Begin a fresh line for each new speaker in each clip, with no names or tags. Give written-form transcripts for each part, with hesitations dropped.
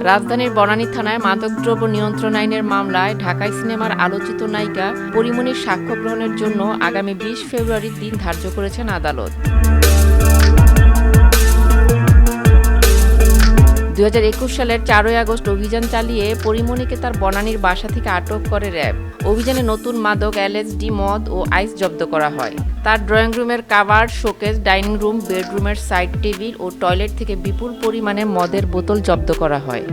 রাজধানীর বনানী থানায় মাদকদ্রব্য নিয়ন্ত্রণ আইনের মামলায় ঢাকাই সিনেমার আলোচিত নায়িকা পরীমনির সাক্ষ্য গ্রহণের জন্য আগামী ২০ ফেব্রুয়ারির দিন ধার্য করেছেন আদালত। ২০২১ সালের ৪ই আগস্ট অভিযান চালিয়ে পরীমনিকে তার বনানীর বাসা থেকে আটক করে র্যাব। অভিযানে নতুন মাদক এলএসডি, মদ ও আইস জব্দ করা হয়। তার ড্রয়িং রুমের কাভার, শোকেস, ডাইনিং রুম, বেডরুমের সাইড টেবিল ও টয়লেট থেকে বিপুল পরিমাণে মদের বোতল জব্দ করা হয়।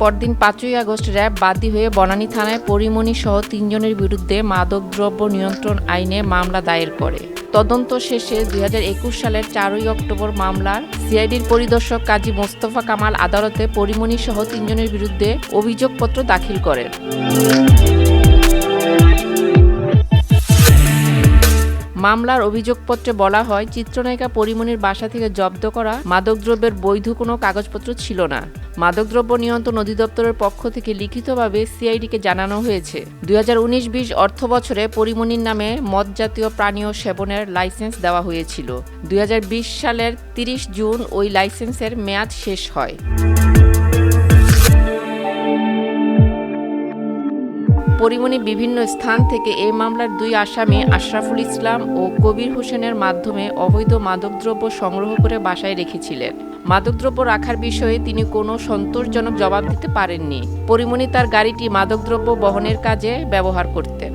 পরদিন ৫ই আগস্ট র্যাব বাদী হয়ে বনানী থানায় পরীমনি সহ ৩ জনের বিরুদ্ধে মাদকদ্রব্য নিয়ন্ত্রণ আইনে মামলা দায়ের করে। তদন্ত শেষে ২০২১ সালের ৪ই অক্টোবর মামলার সিআইডির পরিদর্শক কাজী মোস্তফা কামাল আদালতে পরীমনি সহ ৩ জনের বিরুদ্ধে অভিযোগপত্র দাখিল করেন। মামলার অভিযোগপত্রে বলা হয়, চিত্রনায়িকা পরীমনির বাসা থেকে জব্দ করা মাদকদ্রব্যের বৈধ কোনো কাগজপত্র ছিল না। মাদকদ্রব্য নিয়ন্ত্রণ অধিদপ্তরের পক্ষ থেকে লিখিতভাবে সিআইডিকে জানানো হয়েছে ২০১৯-২০ অর্থবছরে পরীমনির নামে মদ জাতীয় পানীয় সেবনের লাইসেন্স দেওয়া হয়েছিল। ২০২০ সালের ৩০ জুন ওই লাইসেন্সের মেয়াদ শেষ হয়। পরীমনি বিভিন্ন স্থান থেকে এই মামলার ২ আসামি আশরাফুল ইসলাম ও কবির হোসেনের মাধ্যমে অবৈধ মাদকদ্রব্য সংগ্রহ করে বাসায় রেখেছিলেন। মাদকদ্রব্য রাখার বিষয়ে তিনি কোনো সন্তোষজনক জবাব দিতে পারেননি। পরীমনি তার গাড়িটি মাদকদ্রব্য বহনের কাজে ব্যবহার করতেন।